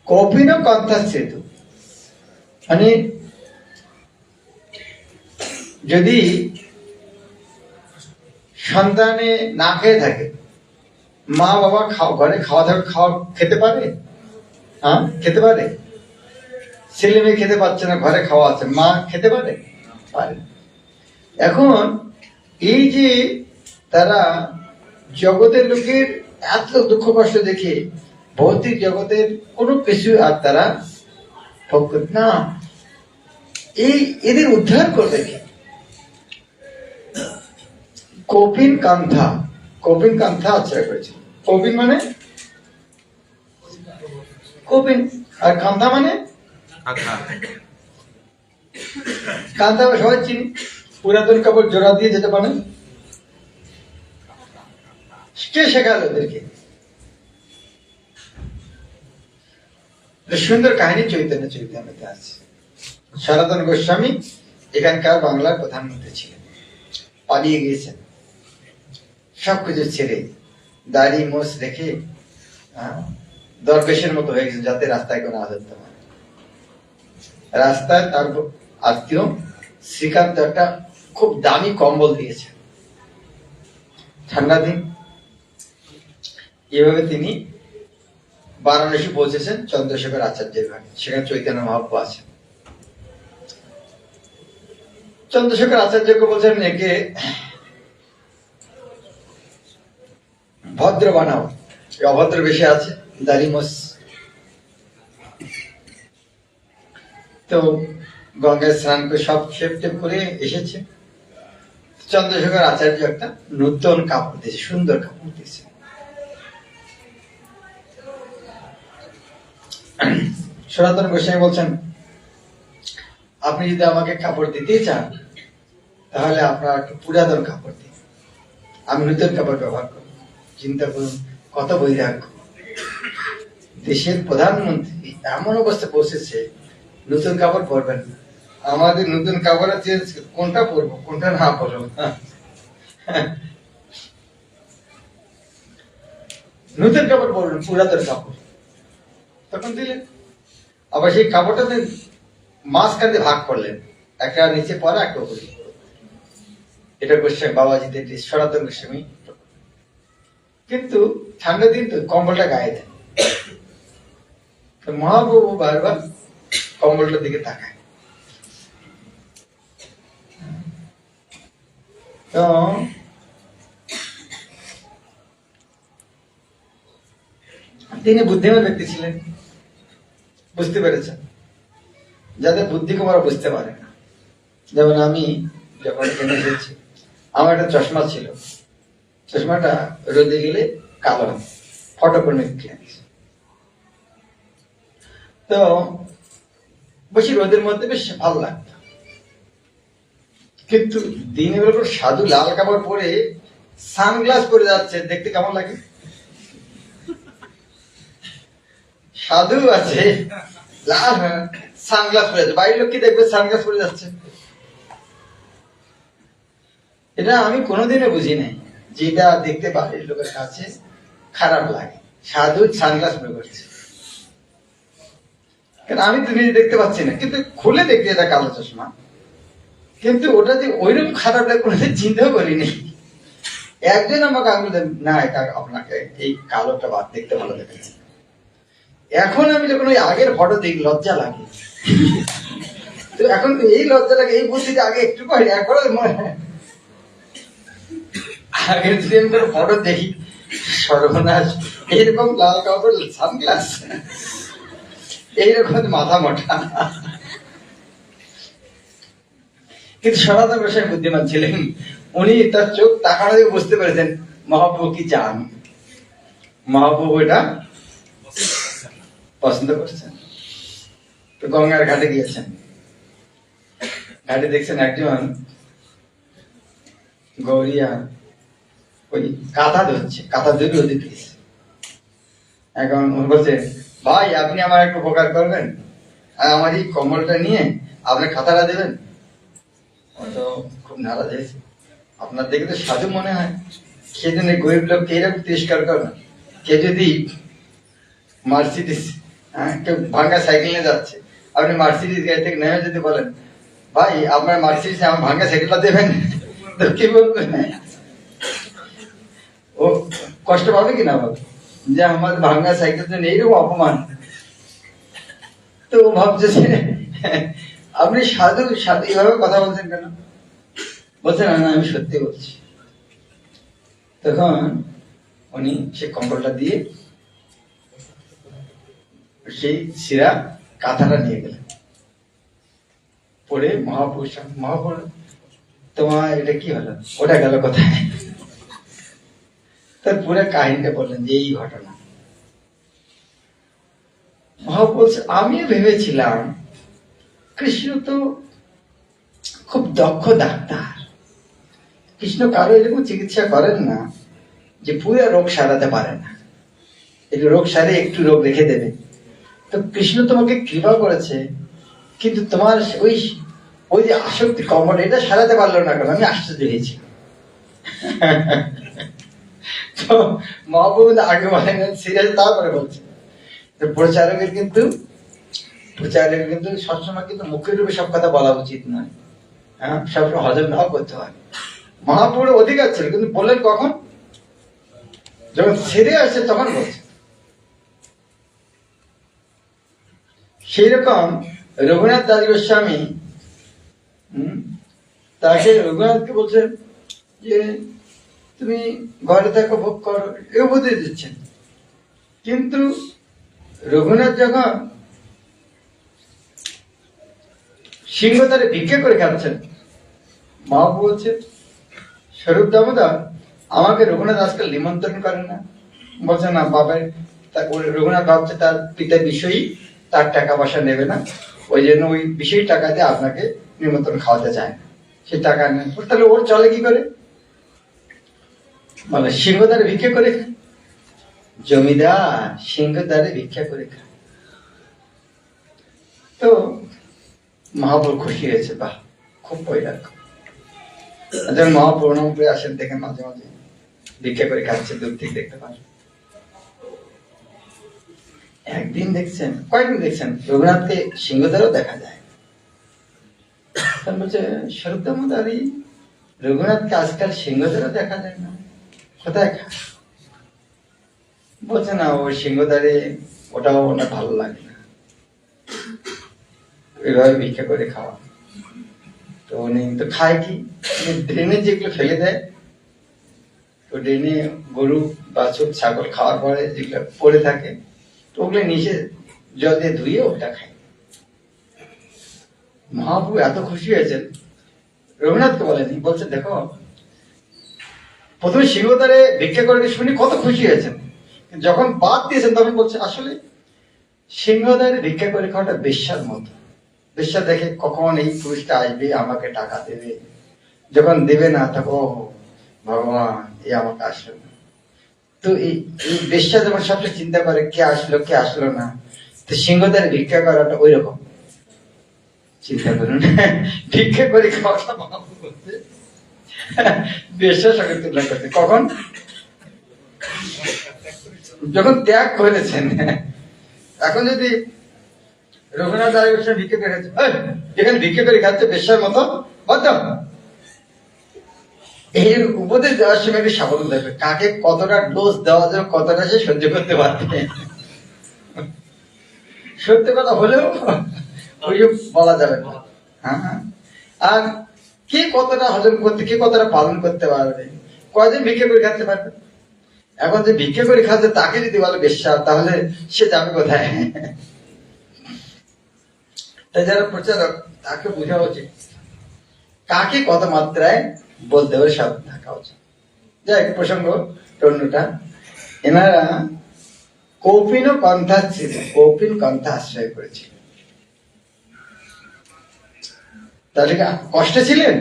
কপিন কন্থা সেতু মানে যদি সন্তানে না খেয়ে থাকে, মা বাবা ঘরে খাওয়া খেতে পারে? হ্যাঁ, খেতে পারে? ছেলে মেয়ে খেতে পারছে না, ঘরে খাওয়া আছে, মা খেতে পারে? পারে। এখন এই যে তারা জগতের লোকের এত দুঃখ কষ্ট দেখে ভৌতিক জগতের কোনো কিছু আর তারা না, এই এদের উদ্ধার করবে কি? কপিন কান্থা, কপিন কান্থা আশ্রয় করেছে। কপিন মানে কপিন, আর কান্থা মানে কান্থা সবাই চিনি, পুরাতন কাপড় জোড়া দিয়ে যেতে পারে। কে শেখালো ওদেরকে? সুন্দর কাহিনী চৈতন্য চরিতামৃতে আছে। সনাতন গোস্বামী এখানকার বাংলার প্রধানমন্ত্রী ছিলেন, পালিয়ে গিয়েছেন সবকিছু ছেড়ে, দাড়ি মোষ রেখে দরবেশের মতো হয়ে গেছেন, যাতে রাস্তায় কোনো আদর না। রাস্তায় তার আত্মীয় শ্রীকান্ত একটা খুব দামি কম্বল দিয়েছে, ঠান্ডা দিন। এভাবে তিনি বারাণসী পৌঁছেছেন চন্দ্রশেখর আচার্যের ঘরে, সেখানে চৈতন্য মহাপ্রভু আছেন। চন্দ্রশেখর আচার্যকে বলছেন একে ভদ্র বানাও, অভদ্র বেশি আছে, দাড়িমোষ। তো গঙ্গায় স্নান করে সব শেপ টেপ করে এসেছে। চন্দ্রশেখর আচার্য একটা নূতন কাপড় দিয়েছে, সুন্দর কাপড় দিয়েছে। সনাতন গোস্বামী বলছেন, আপনি যদি আমাকে কাপড় দিতে চান তাহলে আপনার একটু পুরাতন কাপড় দিন, আমি নতুন কাপড় ব্যবহার করব। চিন্তা করুন কত বৈরাগ্য! দেশের প্রধানমন্ত্রী এমন অবস্থা পৌঁছেছে, নতুন কাপড় পরবেন না। আমাদের নতুন কাপড় আছে, কোনটা পরবো কোনটা না পরবো। নতুন কাপড় পরবেন, পুরাতন কাপড় তখন দিলেন। আবার সেই কাপড়টাতে মাঝখানে ভাগ করলেন, একটা নিচে পরে একটা উপরে। এটা গোস্বামী বাবাজিদের সনাতন গোস্বামী। কিন্তু ঠান্ডা দিন তো কম্বলটা গায়ে দেন, মহাপ্রভু বারবার কম্বলটার দিকে তাকায়। তো তিনি বুদ্ধিমান ব্যক্তি ছিলেন, বুঝতে পেরেছেন। যাদের বুদ্ধি কম ওরা বুঝতে পারে না। যেমন আমি যখন এখানে এসেছি, আমার একটা চশমা ছিল, চশমাটা রোদে গেলে কালো, ফটোকর্মিক লেন্স। তো বেশি রোদের মধ্যে বেশ ভালো লাগতো। কিন্তু দিনের বেলা সাধু লাল কাপড় পরে সানগ্লাস পরে যাচ্ছে, দেখতে কেমন লাগে? সাধু আছে লাল সানগ্লাস পরে যাচ্ছে, বাড়ির লোক কি দেখবে সানগ্লাস পরে যাচ্ছে? এটা আমি কোনোদিনও বুঝি নাই, যেটা দেখতে বাড়ির লোকের কাছে খারাপ লাগে। সাধু সানগ্লাস পরে করছে, কারণ আমি তো নিজে দেখতে পাচ্ছি না, কিন্তু খুলে দেখতে এটা কালো চশমা। কিন্তু ওটা যে ওইরকম খারাপ লাগে কোনোদিন চিন্তাও করিনি। একজন আমাকে আঙুল দেন, না এটা আপনাকে এই কালোটা বাদ, দেখতে ভালো দেখেছে। এখন আমি যখন ওই আগের ফটো দেখি লজ্জা লাগে। তো এখন এই লজ্জা লাগে, এই বুদ্ধিটা আগে একটু পাই, একবার মনে হয় আগের দিন ফটো দেখি, সর্বনাশ, এইরকম লাল কাপড় সানগ্লাস, এইরকম মাথা মোটা। কিন্তু সনাতন গোস্বামী বুদ্ধিমান ছিলেন, উনি তার চোখ তাকানো দিয়ে বুঝতে পেরেছেন মহাপ্রভু কি চান, মহাপ্রভু এটা পছন্দ করছেন। তো গঙ্গার ঘাটে গিয়েছেন, ঘাটে দেখছেন একজন গৌরিয়া ওই কাঁথা ধরছে, কাঁথা ধরে ওদের দিয়েছে। এখন বলছে, ভাই আপনি আমার একটু উপকার করবেন, আর আমার এই কম্বলটা নিয়ে আপনার খাতাটা দেবেন। তো খুব নারাজ হয়েছে, আপনার দেখে তো সাধু মনে হয়, সেজন্য গরিব লোককে এরকম তিরস্কার করেন। কে যদি মার্সিডিস হ্যাঁ, কেউ ভাঙ্গা সাইকেল নিয়ে যাচ্ছে, আপনি মার্সিডিজ গাড়ি থেকে নেমে যদি বলেন ভাই আপনার মার্সিডিজ আমার ভাঙ্গা সাইকেলটা দেবেন, তো কি বলবেন? ও কষ্ট পাবে কিনা ভাবে যে আমার ভাঙ্গা সাইকেল জন্য এইরকম অপমান। তো ও ভাবছে যে আপনি সাধু সাধু এভাবে কথা বলছেন কেন? বলছে না না আমি সত্যি বলছি। তখন উনি সে কম্বলটা দিয়ে সেই শিরা কাঁথাটা নিয়ে গেলেন, পরে মহাপুরুষ মহাপুরুষ তোমার এটা কি হলো, ওটা গেল কোথায়? তার পুরো কাহিনীটা বললেন যে এই ঘটনা। মহাপুরুষ আমি ভেবেছিলাম কৃষ্ণ তো খুব দক্ষ ডাক্তার, কৃষ্ণ কারো এরকম চিকিৎসা করেন না যে পুরো রোগ সারাতে পারে না, একটু রোগ সারে একটু রোগ রেখে দেবে। তো কৃষ্ণ তোমাকে কৃপা করেছে, কিন্তু তোমার ওই ওই যে আসক্তি কমল এটা সারাতে পারলো না কেন? আমি আশ্চর্য হয়েছি। তো মহাপ্রভু আগে বলেন সিরিয়াস, তারপরে বলছে প্রচারকের কিন্তু সবসময় কিন্তু মুখের রূপে সব কথা বলা উচিত নয়, হ্যাঁ, সবসময় হজম নাও করতে হয়। মহাপ্রভুর অধিকার ছিল, কিন্তু বললেন কখন? যখন ছেড়ে আসছে তখন বলছে। সেই রকম রঘুনাথ দাস গোস্বামী তাকে রঘুনাথকে বলছে যে তুমি ঘরে থাকো ভোগ করো, এ উপদেশ দিচ্ছেন। কিন্তু রঘুনাথ যখন সিংহদ্বারে ভিক্ষা করে খাচ্ছেন, মহাপ্রভু বলছে স্বরূপ দামোদর আমাকে রঘুনাথ আজকাল নিমন্ত্রণ করেন না। বলছে না বাবার, রঘুনাথ ভাবছে তার পিতা বিষয়ী, তার টাকা পয়সা নেবে না, ওই জন্য ওই বিষয়ী টাকা দিয়ে আপনাকে নিমন্ত্রণ খাওয়াতে চায় না, সে টাকা নেন। তাহলে ওর চলে কি করে? বলে সিংহদ্বারে ভিক্ষা করে খায়। জমিদার সিংহদ্বারে ভিক্ষা করে খায়। তো মহাপ্রভু খুশি হয়েছে, বাহ খুব বৈরাগ্য। যখন মহাপ্রভু প্রণাম করে আসেন দেখেন মাঝে মাঝে ভিক্ষা করে খাচ্ছে, দূর থেকে দেখতে পান। একদিন দেখছেন, কয়েকদিন দেখছেন রঘুনাথকে সিংহদ্বারেও দেখা যায়। বলছে স্বরূপ দামোদর রঘুনাথকে আজকাল সিংহদ্বারেও দেখা যায় না, কোথায় খায়? বলছে না ও সিংহদ্বারে ওটাও ওনার ভালো লাগে না, এইভাবে ভিক্ষা করে খাওয়া। তো উনি তো খায় কি, ড্রেনে যেগুলো ফেলে দেয়, তো ড্রেনে গরু বাছুর ছাগল খাওয়ার পরে যেগুলো পড়ে থাকে, তো ওগুলো নিচে জল দিয়ে ধুয়ে ওটা খায়। মহাপ্রভু এত খুশি হয়েছেন, রঘুনাথকে বলেনি, বলছে দেখো প্রথমে সিংহদ্বারে ভিক্ষা করে শুনি কত খুশি হয়েছেন, যখন বাদ দিয়েছেন তখন বলছে আসলে সিংহদ্বারে ভিক্ষা করে খাওয়াটা বেশ্যার মতো। বেশ্যা দেখে কখন এই পুরুষটা আসবে আমাকে টাকা দেবে, যখন দেবে না তখন ভগবান এ আমাকে আসলো না। তো এই বেশ্যা যখন সবসময় চিন্তা করে কে আসলো কে আসলো না, তো সিংহদ্বারে ভিক্ষা করাটা ওই রকম। চিন্তা করুন, ভিক্ষা করে খাওয়াটা বেশ্যার সঙ্গে তুলনা করতে, কখন? যখন ত্যাগ করেছেন। এখন যদি রঘুনাথ দাস গোস্বামী ভিক্ষা করে খাচ্ছে, যেখানে ভিক্ষা করে খাচ্ছে বেশ্যার মতো, বাধ্য এই উপদেশ দেওয়ার সময় একটু সাবধান থাকবে, কাকে কতটা ডোজ দেওয়া যাবে, কতটা সে সহ্য করতে পারবে। সত্য কথা হলেও ওই বলা যাবে না। হ্যাঁ, আর কে কতটা হজম করতে, কে কতটা পালন করতে পারবে, কয়দিন ভিক্ষা করে খাচ্ছে পারবে। এখন যে ভিক্ষা করে খাচ্ছে তাকে যদি বলে বেশ্যা, তাহলে সে যাবে কোথায়? তাই যারা প্রচারক তাকে বোঝা উচিত কাকে কত মাত্রায় বলতে হবে, সাবধান থাকা উচিত। যাই প্রসঙ্গ অন্যটা, এনারা কৌপিন পন্থা ছিল, কৌপিন পন্থা আশ্রয় করেছিল। তাহলে কষ্টে ছিলেন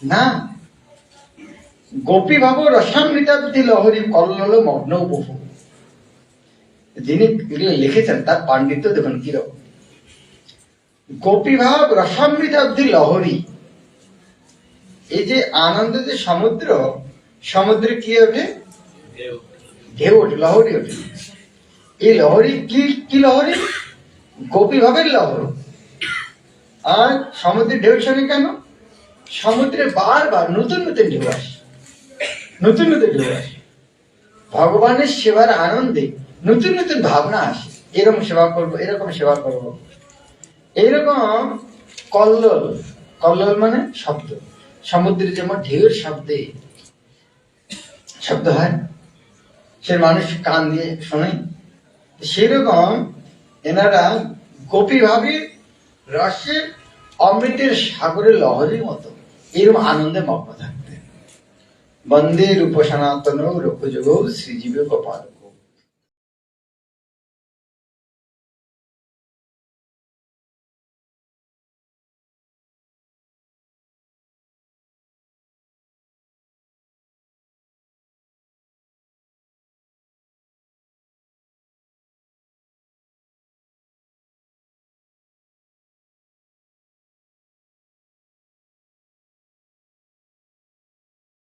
না, গোপী ভাব রসামৃতাব্দি লহরী কল্লোল মগ্ন বহু। যিনি লিখেছেন তার পাণ্ডিত্য দেখুন কিরকম। গোপীভাব রসামৃতাব্দি লহরী, এই যে আনন্দ যে সমুদ্র, সমুদ্রে কি ওঠে? ঢেউ ওঠে, লহরী ওঠে। এই লহরী কি কি লহরী? গোপী ভাবের লহর। আর সমুদ্রের ঢেউ শোনে কেন? সমুদ্রে বারবার নতুন নতুন ঢেউ আসে, নতুন নতুন ঢেউ আসে। ভগবানের সেবার আনন্দে নতুন নতুন ভাবনা আসে, এরকম সেবা করব, এরকম সেবা করব। এইরকম কল্লোল, কল্লোল মানে শব্দ। সমুদ্রে যেমন ঢেউয়ের শব্দে শব্দ হয়, সে মানুষ কান দিয়ে শোনে, সেরকম এনারা গোপী ভাবে রসের অমৃতের সাগরের লহরীর মতো এরকম আনন্দে মগ্ন থাকতেন। বন্দে রূপ সনাতন রূপযোগ শ্রীজীব গোপাল।